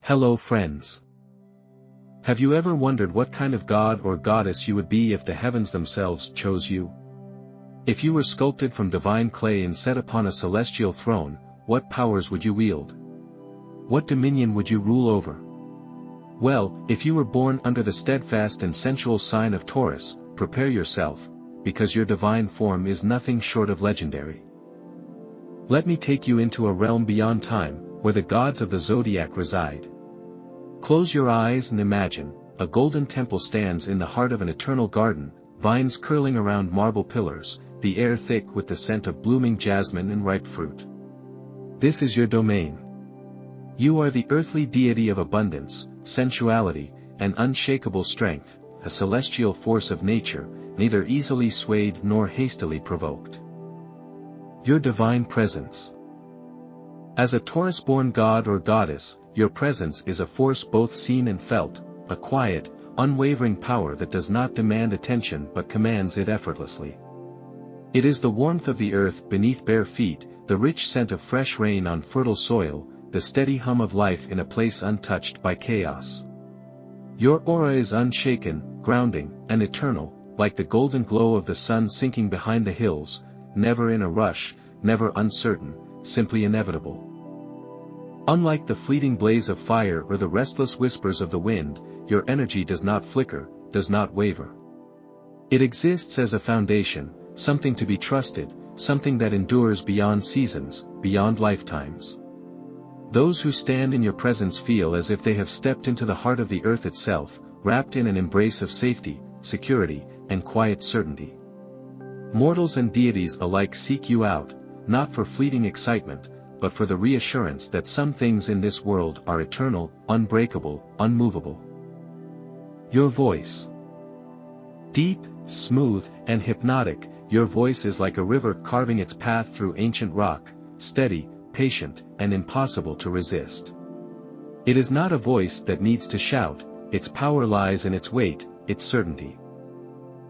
Hello friends. Have you ever wondered what kind of god or goddess you would be if the heavens themselves chose you? If you were sculpted from divine clay and set upon a celestial throne, what powers would you wield? What dominion would you rule over? Well, if you were born under the steadfast and sensual sign of Taurus, prepare yourself, because your divine form is nothing short of legendary. Let me take you into a realm beyond time, where the gods of the Zodiac reside. Close your eyes and imagine, a golden temple stands in the heart of an eternal garden, vines curling around marble pillars, the air thick with the scent of blooming jasmine and ripe fruit. This is your domain. You are the earthly deity of abundance, sensuality, and unshakable strength, a celestial force of nature, neither easily swayed nor hastily provoked. Your divine presence. As a Taurus-born god or goddess, your presence is a force both seen and felt, a quiet, unwavering power that does not demand attention but commands it effortlessly. It is the warmth of the earth beneath bare feet, the rich scent of fresh rain on fertile soil, the steady hum of life in a place untouched by chaos. Your aura is unshaken, grounding, and eternal, like the golden glow of the sun sinking behind the hills, never in a rush, never uncertain, simply inevitable. Unlike the fleeting blaze of fire or the restless whispers of the wind, your energy does not flicker, does not waver. It exists as a foundation, something to be trusted, something that endures beyond seasons, beyond lifetimes. Those who stand in your presence feel as if they have stepped into the heart of the earth itself, wrapped in an embrace of safety, security, and quiet certainty. Mortals and deities alike seek you out, not for fleeting excitement, but for the reassurance that some things in this world are eternal, unbreakable, unmovable. Your voice. Deep, smooth, and hypnotic, your voice is like a river carving its path through ancient rock, steady, patient, and impossible to resist. It is not a voice that needs to shout, its power lies in its weight, its certainty.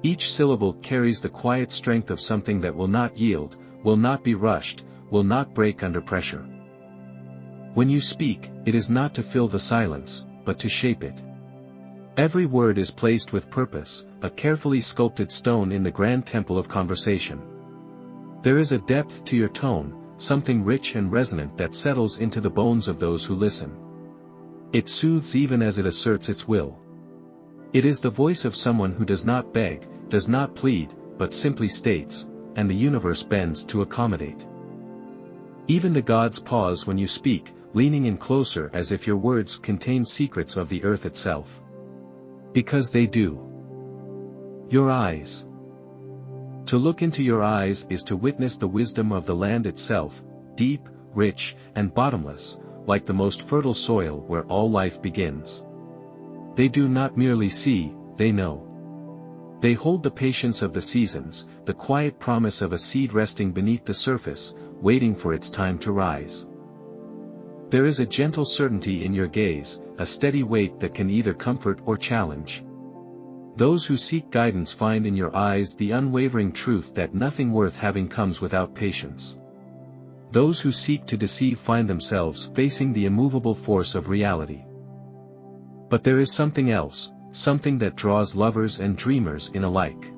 Each syllable carries the quiet strength of something that will not yield, will not be rushed, will not break under pressure. When you speak, it is not to fill the silence, but to shape it. Every word is placed with purpose, a carefully sculpted stone in the grand temple of conversation. There is a depth to your tone, something rich and resonant that settles into the bones of those who listen. It soothes even as it asserts its will. It is the voice of someone who does not beg, does not plead, but simply states, and the universe bends to accommodate. Even the gods pause when you speak, leaning in closer as if your words contain secrets of the earth itself. Because they do. Your eyes. To look into your eyes is to witness the wisdom of the land itself, deep, rich, and bottomless, like the most fertile soil where all life begins. They do not merely see, they know. They hold the patience of the seasons, the quiet promise of a seed resting beneath the surface, waiting for its time to rise. There is a gentle certainty in your gaze, a steady weight that can either comfort or challenge. Those who seek guidance find in your eyes the unwavering truth that nothing worth having comes without patience. Those who seek to deceive find themselves facing the immovable force of reality. But there is something else, something that draws lovers and dreamers in alike.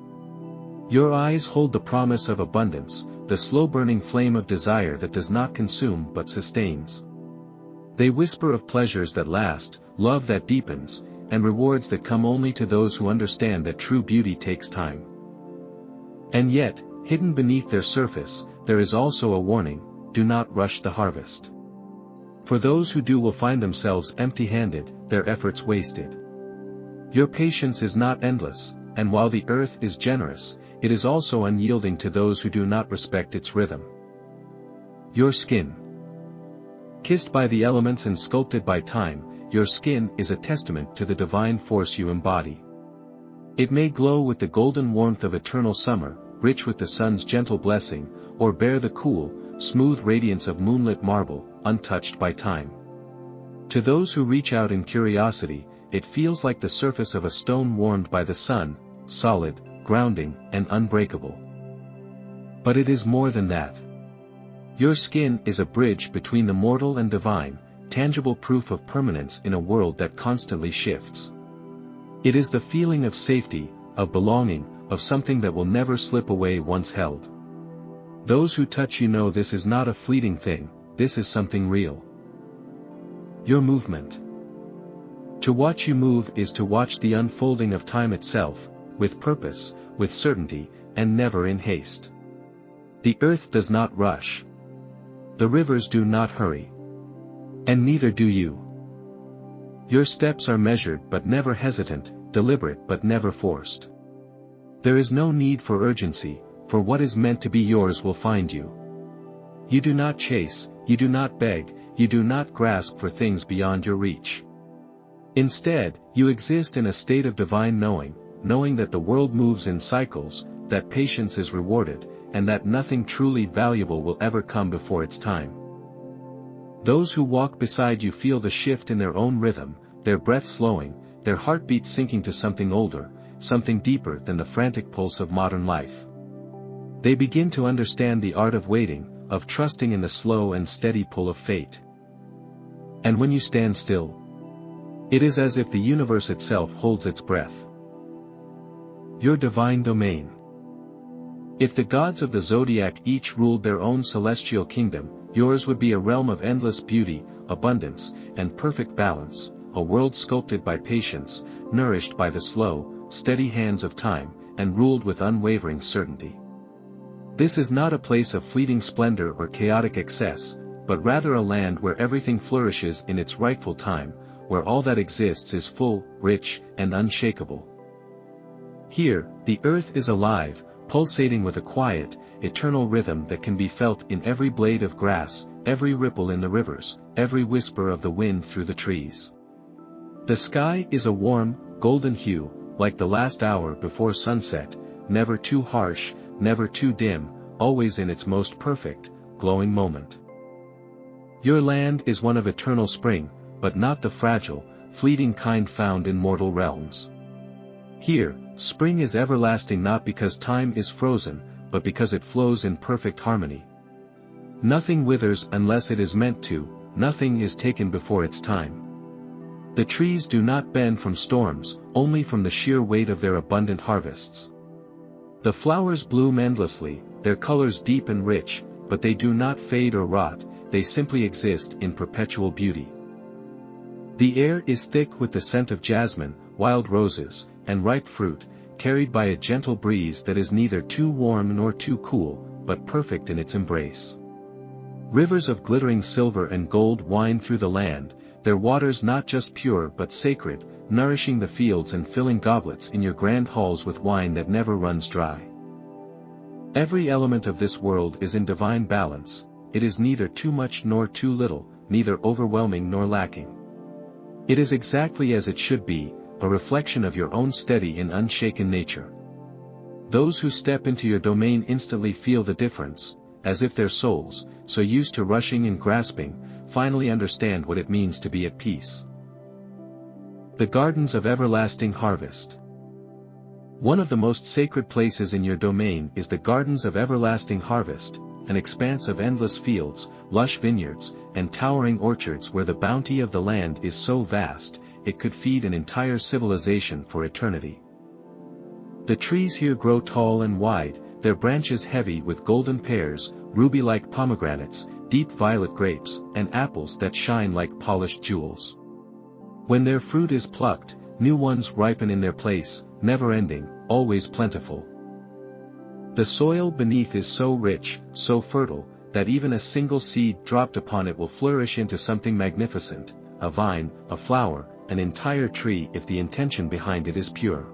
Your eyes hold the promise of abundance, the slow-burning flame of desire that does not consume but sustains. They whisper of pleasures that last, love that deepens, and rewards that come only to those who understand that true beauty takes time. And yet, hidden beneath their surface, there is also a warning: do not rush the harvest. For those who do will find themselves empty-handed, their efforts wasted. Your patience is not endless, and while the earth is generous, it is also unyielding to those who do not respect its rhythm. Your skin. Kissed by the elements and sculpted by time, your skin is a testament to the divine force you embody. It may glow with the golden warmth of eternal summer, rich with the sun's gentle blessing, or bear the cool, smooth radiance of moonlit marble, untouched by time. To those who reach out in curiosity, it feels like the surface of a stone warmed by the sun, solid, grounding, and unbreakable. But it is more than that. Your skin is a bridge between the mortal and divine, tangible proof of permanence in a world that constantly shifts. It is the feeling of safety, of belonging, of something that will never slip away once held. Those who touch you know this is not a fleeting thing, this is something real. Your movement. To watch you move is to watch the unfolding of time itself, with purpose, with certainty, and never in haste. The earth does not rush. The rivers do not hurry. And neither do you. Your steps are measured but never hesitant, deliberate but never forced. There is no need for urgency, for what is meant to be yours will find you. You do not chase, you do not beg, you do not grasp for things beyond your reach. Instead, you exist in a state of divine knowing, knowing that the world moves in cycles, that patience is rewarded, and that nothing truly valuable will ever come before its time. Those who walk beside you feel the shift in their own rhythm, their breath slowing, their heartbeat sinking to something older, something deeper than the frantic pulse of modern life. They begin to understand the art of waiting, of trusting in the slow and steady pull of fate. And when you stand still, it is as if the universe itself holds its breath. Your divine domain. If the gods of the Zodiac each ruled their own celestial kingdom, yours would be a realm of endless beauty, abundance, and perfect balance, a world sculpted by patience, nourished by the slow, steady hands of time, and ruled with unwavering certainty. This is not a place of fleeting splendor or chaotic excess, but rather a land where everything flourishes in its rightful time, where all that exists is full, rich, and unshakable. Here, the earth is alive, pulsating with a quiet, eternal rhythm that can be felt in every blade of grass, every ripple in the rivers, every whisper of the wind through the trees. The sky is a warm, golden hue, like the last hour before sunset, never too harsh, never too dim, always in its most perfect, glowing moment. Your land is one of eternal spring, but not the fragile, fleeting kind found in mortal realms. Here, spring is everlasting not because time is frozen, but because it flows in perfect harmony. Nothing withers unless it is meant to, nothing is taken before its time. The trees do not bend from storms, only from the sheer weight of their abundant harvests. The flowers bloom endlessly, their colors deep and rich, but they do not fade or rot, they simply exist in perpetual beauty. The air is thick with the scent of jasmine, wild roses, and ripe fruit, carried by a gentle breeze that is neither too warm nor too cool, but perfect in its embrace. Rivers of glittering silver and gold wind through the land, their waters not just pure but sacred, nourishing the fields and filling goblets in your grand halls with wine that never runs dry. Every element of this world is in divine balance, it is neither too much nor too little, neither overwhelming nor lacking. It is exactly as it should be, a reflection of your own steady and unshaken nature. Those who step into your domain instantly feel the difference, as if their souls, so used to rushing and grasping, finally understand what it means to be at peace. The Gardens of Everlasting Harvest. One of the most sacred places in your domain is the Gardens of Everlasting Harvest, an expanse of endless fields, lush vineyards, and towering orchards where the bounty of the land is so vast, it could feed an entire civilization for eternity. The trees here grow tall and wide, their branches heavy with golden pears, ruby-like pomegranates, deep violet grapes, and apples that shine like polished jewels. When their fruit is plucked, new ones ripen in their place, never-ending, always plentiful. The soil beneath is so rich, so fertile, that even a single seed dropped upon it will flourish into something magnificent, a vine, a flower, an entire tree if the intention behind it is pure.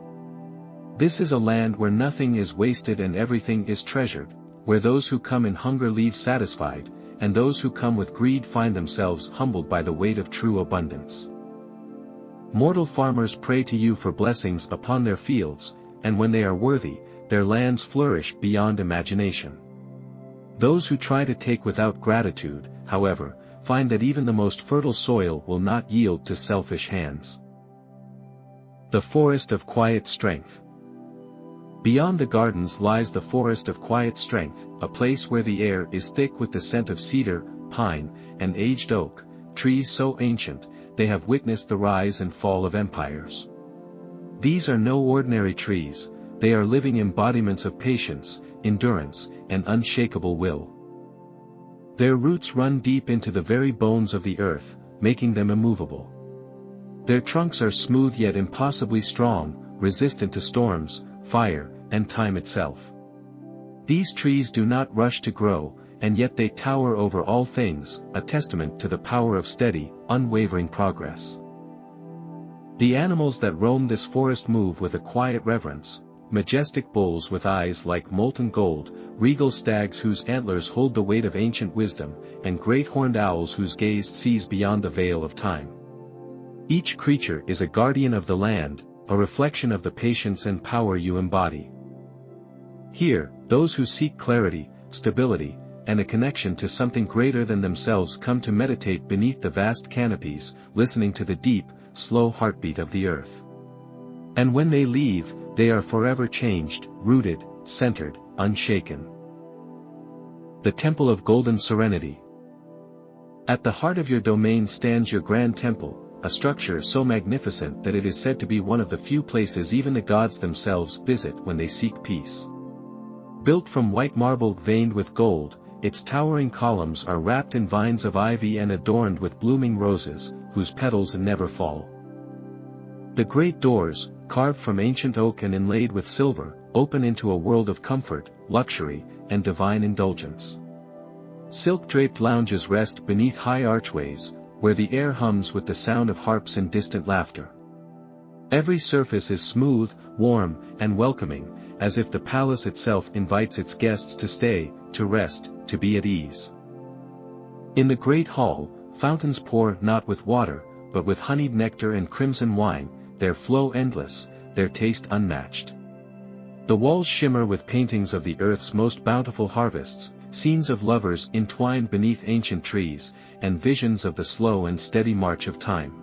This is a land where nothing is wasted and everything is treasured, where those who come in hunger leave satisfied, and those who come with greed find themselves humbled by the weight of true abundance. Mortal farmers pray to you for blessings upon their fields, and when they are worthy, their lands flourish beyond imagination. Those who try to take without gratitude, however, find that even the most fertile soil will not yield to selfish hands. The Forest of Quiet Strength. Beyond the gardens lies the Forest of Quiet Strength, a place where the air is thick with the scent of cedar, pine, and aged oak, trees so ancient, they have witnessed the rise and fall of empires. These are no ordinary trees, they are living embodiments of patience, endurance, and unshakable will. Their roots run deep into the very bones of the earth, making them immovable. Their trunks are smooth yet impossibly strong, resistant to storms, fire, and time itself. These trees do not rush to grow, and yet they tower over all things, a testament to the power of steady, unwavering progress. The animals that roam this forest move with a quiet reverence: majestic bulls with eyes like molten gold, regal stags whose antlers hold the weight of ancient wisdom, and great horned owls whose gaze sees beyond the veil of time. Each creature is a guardian of the land, a reflection of the patience and power you embody. Here, those who seek clarity, stability, and a connection to something greater than themselves come to meditate beneath the vast canopies, listening to the deep, slow heartbeat of the earth. And when they leave, they are forever changed, rooted, centered, unshaken. The Temple of Golden Serenity. At the heart of your domain stands your grand temple, a structure so magnificent that it is said to be one of the few places even the gods themselves visit when they seek peace. Built from white marble veined with gold, its towering columns are wrapped in vines of ivy and adorned with blooming roses, whose petals never fall. The great doors, carved from ancient oak and inlaid with silver, open into a world of comfort, luxury, and divine indulgence. Silk-draped lounges rest beneath high archways, where the air hums with the sound of harps and distant laughter. Every surface is smooth, warm, and welcoming, as if the palace itself invites its guests to stay, to rest, to be at ease. In the great hall, fountains pour not with water, but with honeyed nectar and crimson wine, their flow endless, their taste unmatched. The walls shimmer with paintings of the earth's most bountiful harvests, scenes of lovers entwined beneath ancient trees, and visions of the slow and steady march of time.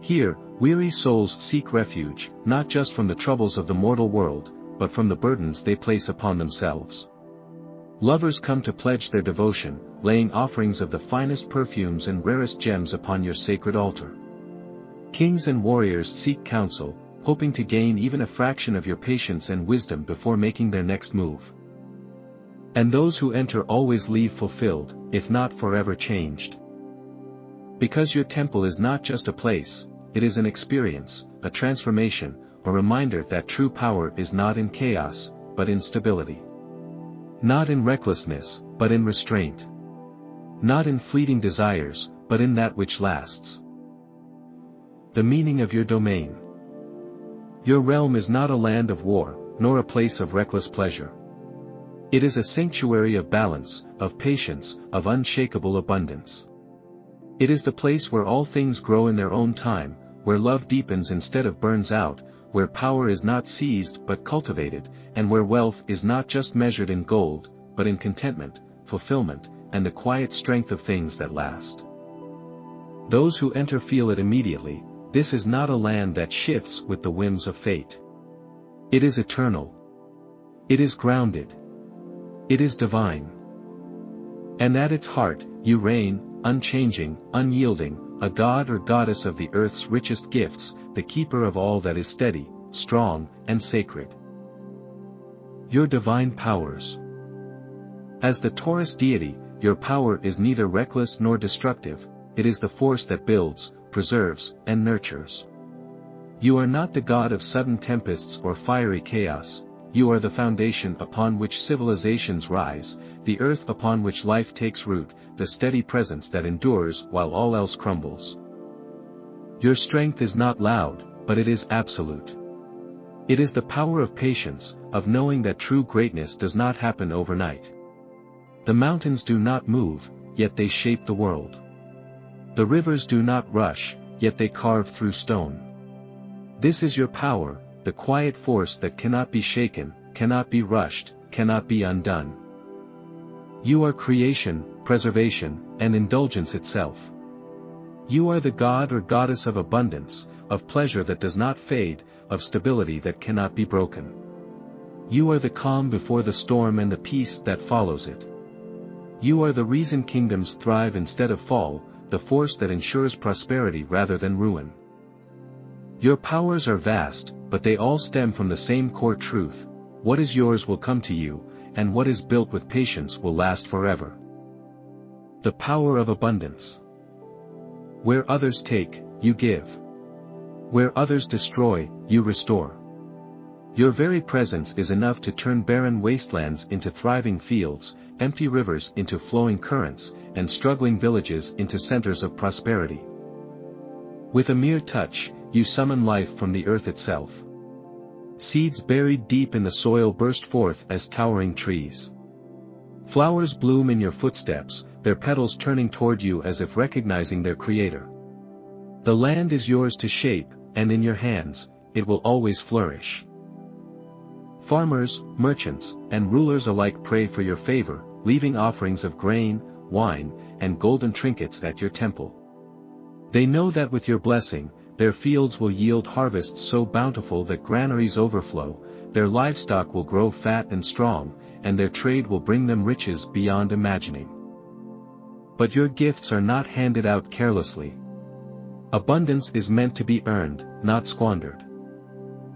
Here, weary souls seek refuge, not just from the troubles of the mortal world, but from the burdens they place upon themselves. Lovers come to pledge their devotion, laying offerings of the finest perfumes and rarest gems upon your sacred altar. Kings and warriors seek counsel, hoping to gain even a fraction of your patience and wisdom before making their next move. And those who enter always leave fulfilled, if not forever changed. Because your temple is not just a place, it is an experience, a transformation, a reminder that true power is not in chaos, but in stability. Not in recklessness, but in restraint. Not in fleeting desires, but in that which lasts. The meaning of your domain. Your realm is not a land of war, nor a place of reckless pleasure. It is a sanctuary of balance, of patience, of unshakable abundance. It is the place where all things grow in their own time, where love deepens instead of burns out, where power is not seized but cultivated, and where wealth is not just measured in gold, but in contentment, fulfillment, and the quiet strength of things that last. Those who enter feel it immediately. This is not a land that shifts with the whims of fate. It is eternal. It is grounded. It is divine. And at its heart, you reign, unchanging, unyielding, a god or goddess of the earth's richest gifts, the keeper of all that is steady, strong, and sacred. Your divine powers. As the Taurus deity, your power is neither reckless nor destructive, it is the force that builds, preserves, and nurtures. You are not the god of sudden tempests or fiery chaos, you are the foundation upon which civilizations rise, the earth upon which life takes root, the steady presence that endures while all else crumbles. Your strength is not loud, but it is absolute. It is the power of patience, of knowing that true greatness does not happen overnight. The mountains do not move, yet they shape the world. The rivers do not rush, yet they carve through stone. This is your power, the quiet force that cannot be shaken, cannot be rushed, cannot be undone. You are creation, preservation, and indulgence itself. You are the god or goddess of abundance, of pleasure that does not fade, of stability that cannot be broken. You are the calm before the storm and the peace that follows it. You are the reason kingdoms thrive instead of fall, the force that ensures prosperity rather than ruin. Your powers are vast, but they all stem from the same core truth: what is yours will come to you, and what is built with patience will last forever. The power of abundance. Where others take, you give. Where others destroy, you restore. Your very presence is enough to turn barren wastelands into thriving fields, empty rivers into flowing currents, and struggling villages into centers of prosperity. With a mere touch, you summon life from the earth itself. Seeds buried deep in the soil burst forth as towering trees. Flowers bloom in your footsteps, their petals turning toward you as if recognizing their creator. The land is yours to shape, and in your hands, it will always flourish. Farmers, merchants, and rulers alike pray for your favor, leaving offerings of grain, wine, and golden trinkets at your temple. They know that with your blessing, their fields will yield harvests so bountiful that granaries overflow, their livestock will grow fat and strong, and their trade will bring them riches beyond imagining. But your gifts are not handed out carelessly. Abundance is meant to be earned, not squandered.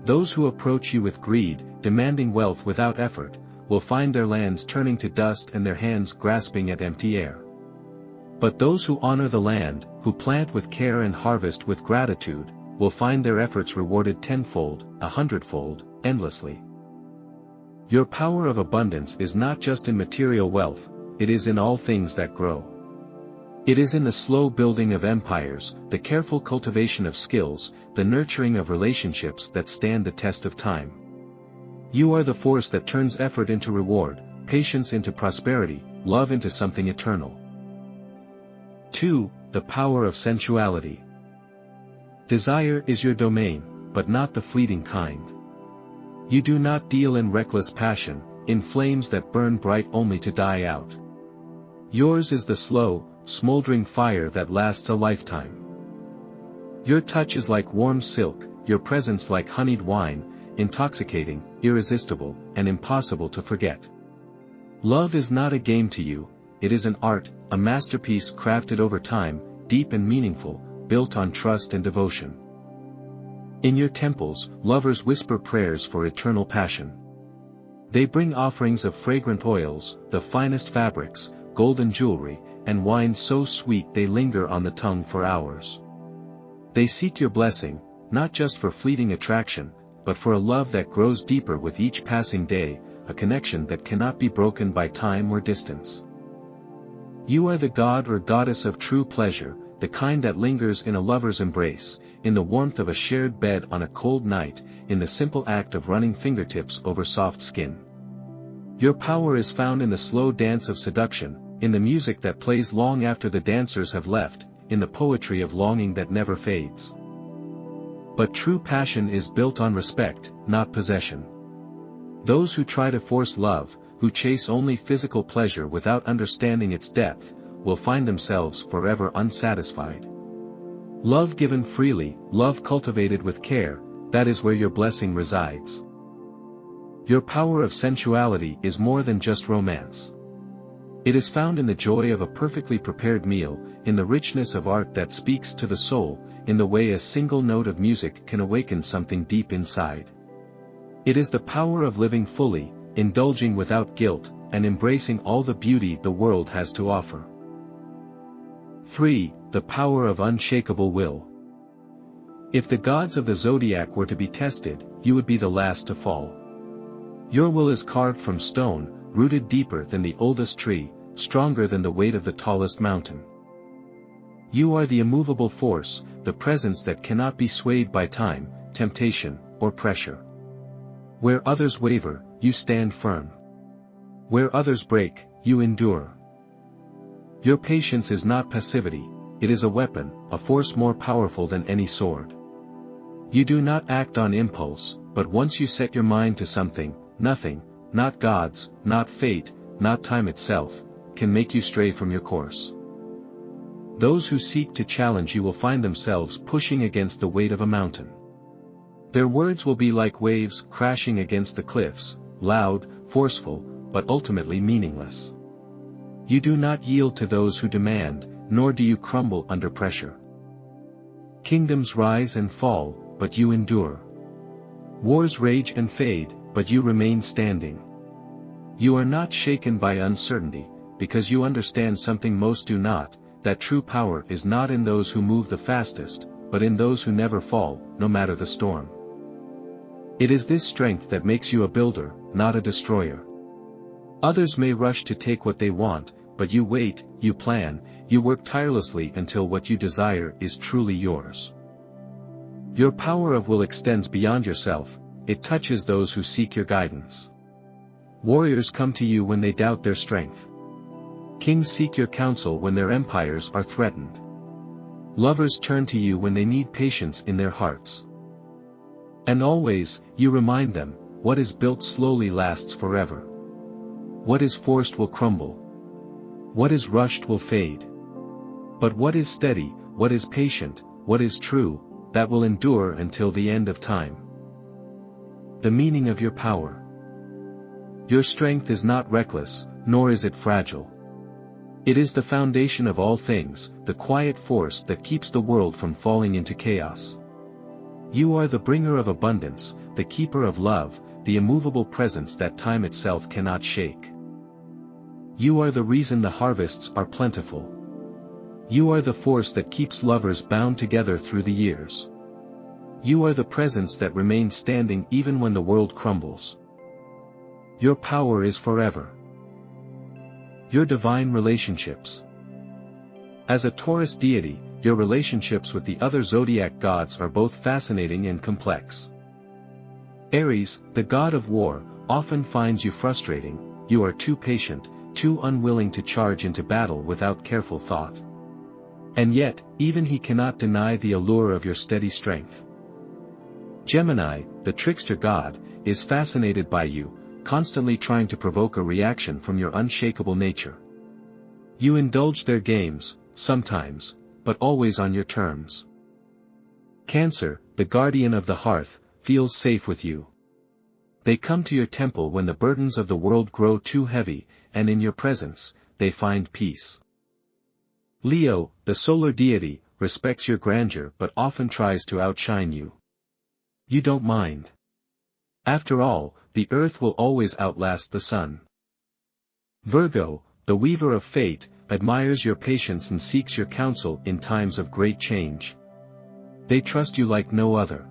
Those who approach you with greed, demanding wealth without effort, will find their lands turning to dust and their hands grasping at empty air. But those who honor the land, who plant with care and harvest with gratitude, will find their efforts rewarded tenfold, 100-fold, endlessly. Your power of abundance is not just in material wealth, it is in all things that grow. It is in the slow building of empires, the careful cultivation of skills, the nurturing of relationships that stand the test of time. You are the force that turns effort into reward, patience into prosperity, love into something eternal. 2. The power of sensuality. Desire is your domain, but not the fleeting kind. You do not deal in reckless passion, in flames that burn bright only to die out. Yours is the slow, smoldering fire that lasts a lifetime. Your touch is like warm silk, your presence like honeyed wine, intoxicating, irresistible, and impossible to forget. Love is not a game to you, it is an art, a masterpiece crafted over time, deep and meaningful, built on trust and devotion. In your temples, lovers whisper prayers for eternal passion. They bring offerings of fragrant oils, the finest fabrics, golden jewelry, and wine so sweet they linger on the tongue for hours. They seek your blessing, not just for fleeting attraction, but for a love that grows deeper with each passing day, a connection that cannot be broken by time or distance. You are the god or goddess of true pleasure, the kind that lingers in a lover's embrace, in the warmth of a shared bed on a cold night, in the simple act of running fingertips over soft skin. Your power is found in the slow dance of seduction, in the music that plays long after the dancers have left, in the poetry of longing that never fades. But true passion is built on respect, not possession. Those who try to force love, who chase only physical pleasure without understanding its depth, will find themselves forever unsatisfied. Love given freely, love cultivated with care, that is where your blessing resides. Your power of sensuality is more than just romance. It is found in the joy of a perfectly prepared meal, in the richness of art that speaks to the soul, in the way a single note of music can awaken something deep inside. It is the power of living fully, indulging without guilt, and embracing all the beauty the world has to offer. 3. The power of unshakable will. If the gods of the Zodiac were to be tested, you would be the last to fall. Your will is carved from stone, rooted deeper than the oldest tree, stronger than the weight of the tallest mountain. You are the immovable force, the presence that cannot be swayed by time, temptation, or pressure. Where others waver, you stand firm. Where others break, you endure. Your patience is not passivity, it is a weapon, a force more powerful than any sword. You do not act on impulse, but once you set your mind to something, nothing, not gods, not fate, not time itself, can make you stray from your course. Those who seek to challenge you will find themselves pushing against the weight of a mountain. Their words will be like waves crashing against the cliffs, loud, forceful, but ultimately meaningless. You do not yield to those who demand, nor do you crumble under pressure. Kingdoms rise and fall, but you endure. Wars rage and fade, but you remain standing. You are not shaken by uncertainty, because you understand something most do not, that true power is not in those who move the fastest, but in those who never fall, no matter the storm. It is this strength that makes you a builder, not a destroyer. Others may rush to take what they want, but you wait, you plan, you work tirelessly until what you desire is truly yours. Your power of will extends beyond yourself, it touches those who seek your guidance. Warriors come to you when they doubt their strength. Kings seek your counsel when their empires are threatened. Lovers turn to you when they need patience in their hearts. And always, you remind them, what is built slowly lasts forever. What is forced will crumble. What is rushed will fade. But what is steady, what is patient, what is true, that will endure until the end of time. The meaning of your power. Your strength is not reckless, nor is it fragile. It is the foundation of all things, the quiet force that keeps the world from falling into chaos. You are the bringer of abundance, the keeper of love, the immovable presence that time itself cannot shake. You are the reason the harvests are plentiful. You are the force that keeps lovers bound together through the years. You are the presence that remains standing even when the world crumbles. Your power is forever. Your divine relationships. As a Taurus deity, your relationships with the other zodiac gods are both fascinating and complex. Aries, the god of war, often finds you frustrating. You are too patient, too unwilling to charge into battle without careful thought. And yet, even he cannot deny the allure of your steady strength. Gemini, the trickster god, is fascinated by you, constantly trying to provoke a reaction from your unshakable nature. You indulge their games, sometimes, but always on your terms. Cancer, the guardian of the hearth, feels safe with you. They come to your temple when the burdens of the world grow too heavy, and in your presence, they find peace. Leo, the solar deity, respects your grandeur but often tries to outshine you. You don't mind. After all, the earth will always outlast the sun. Virgo, the weaver of fate, admires your patience and seeks your counsel in times of great change. They trust you like no other.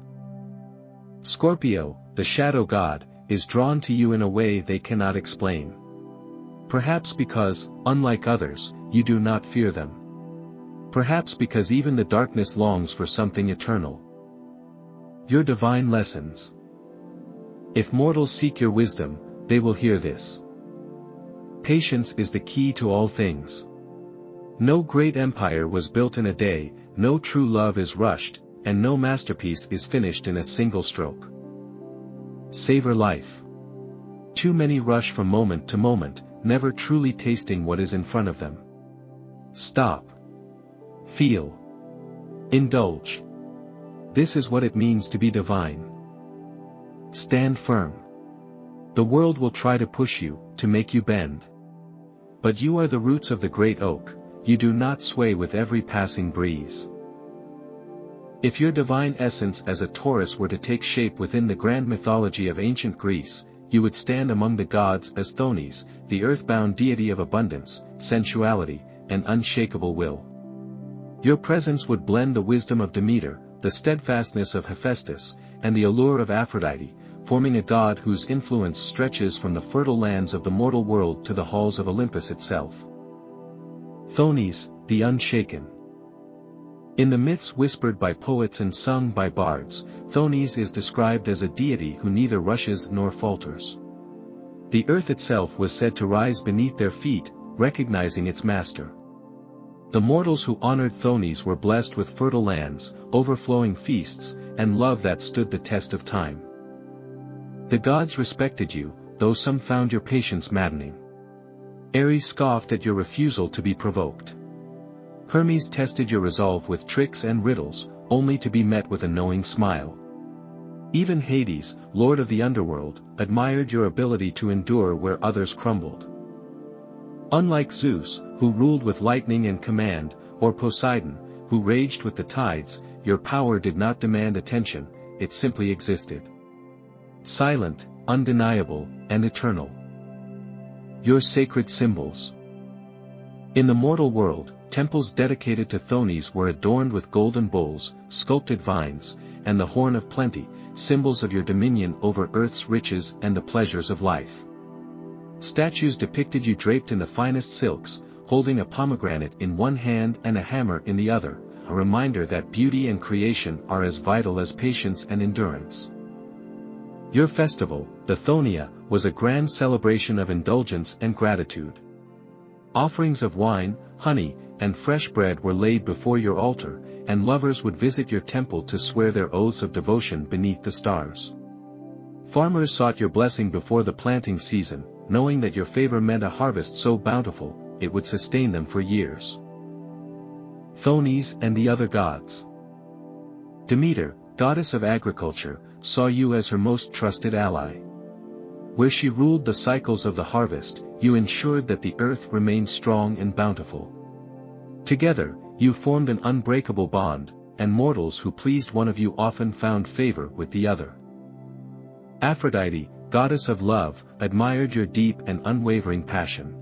Scorpio, the shadow god, is drawn to you in a way they cannot explain. Perhaps because, unlike others, you do not fear them. Perhaps because even the darkness longs for something eternal. Your divine lessons. If mortals seek your wisdom, they will hear this. Patience is the key to all things. No great empire was built in a day, no true love is rushed, and no masterpiece is finished in a single stroke. Savor life. Too many rush from moment to moment, never truly tasting what is in front of them. Stop. Feel. Indulge. This is what it means to be divine. Stand firm. The world will try to push you, to make you bend. But you are the roots of the great oak, you do not sway with every passing breeze. If your divine essence as a Taurus were to take shape within the grand mythology of ancient Greece, you would stand among the gods as Thonis, the earthbound deity of abundance, sensuality, and unshakable will. Your presence would blend the wisdom of Demeter, the steadfastness of Hephaestus, and the allure of Aphrodite, forming a god whose influence stretches from the fertile lands of the mortal world to the halls of Olympus itself. Thonis, the unshaken. In the myths whispered by poets and sung by bards, Thonis is described as a deity who neither rushes nor falters. The earth itself was said to rise beneath their feet, recognizing its master. The mortals who honored Thonis were blessed with fertile lands, overflowing feasts, and love that stood the test of time. The gods respected you, though some found your patience maddening. Ares scoffed at your refusal to be provoked. Hermes tested your resolve with tricks and riddles, only to be met with a knowing smile. Even Hades, lord of the underworld, admired your ability to endure where others crumbled. Unlike Zeus, who ruled with lightning and command, or Poseidon, who raged with the tides, your power did not demand attention, it simply existed. Silent, undeniable, and eternal. Your sacred symbols. In the mortal world, temples dedicated to Thonis were adorned with golden bowls, sculpted vines, and the horn of plenty, symbols of your dominion over earth's riches and the pleasures of life. Statues depicted you draped in the finest silks, holding a pomegranate in one hand and a hammer in the other, a reminder that beauty and creation are as vital as patience and endurance. Your festival, the Thonia, was a grand celebration of indulgence and gratitude. Offerings of wine, honey, and fresh bread were laid before your altar, and lovers would visit your temple to swear their oaths of devotion beneath the stars. Farmers sought your blessing before the planting season, knowing that your favor meant a harvest so bountiful, it would sustain them for years. Thonis and the other gods. Demeter, goddess of agriculture, saw you as her most trusted ally. Where she ruled the cycles of the harvest, you ensured that the earth remained strong and bountiful. Together, you formed an unbreakable bond, and mortals who pleased one of you often found favor with the other. Aphrodite, goddess of love, admired your deep and unwavering passion.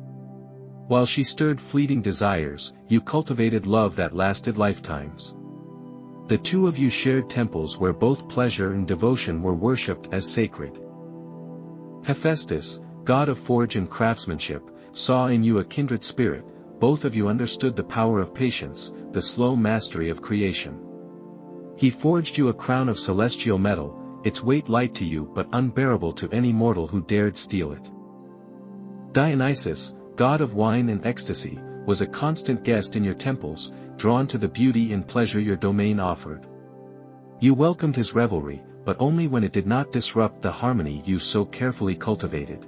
While she stirred fleeting desires, you cultivated love that lasted lifetimes. The two of you shared temples where both pleasure and devotion were worshipped as sacred. Hephaestus, god of forge and craftsmanship, saw in you a kindred spirit. Both of you understood the power of patience, the slow mastery of creation. He forged you a crown of celestial metal, its weight light to you but unbearable to any mortal who dared steal it. Dionysus, god of wine and ecstasy, was a constant guest in your temples, drawn to the beauty and pleasure your domain offered. You welcomed his revelry, but only when it did not disrupt the harmony you so carefully cultivated.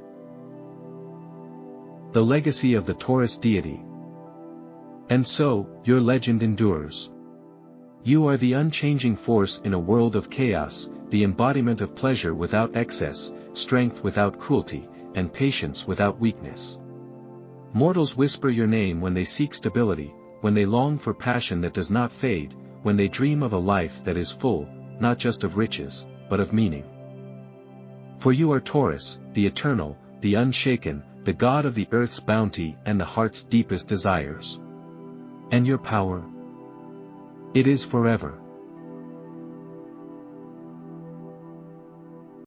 The legacy of the Taurus deity. And so, your legend endures. You are the unchanging force in a world of chaos, the embodiment of pleasure without excess, strength without cruelty, and patience without weakness. Mortals whisper your name when they seek stability, when they long for passion that does not fade, when they dream of a life that is full, not just of riches, but of meaning. For you are Taurus, the eternal, the unshaken, the god of the earth's bounty and the heart's deepest desires. And your power? It is forever.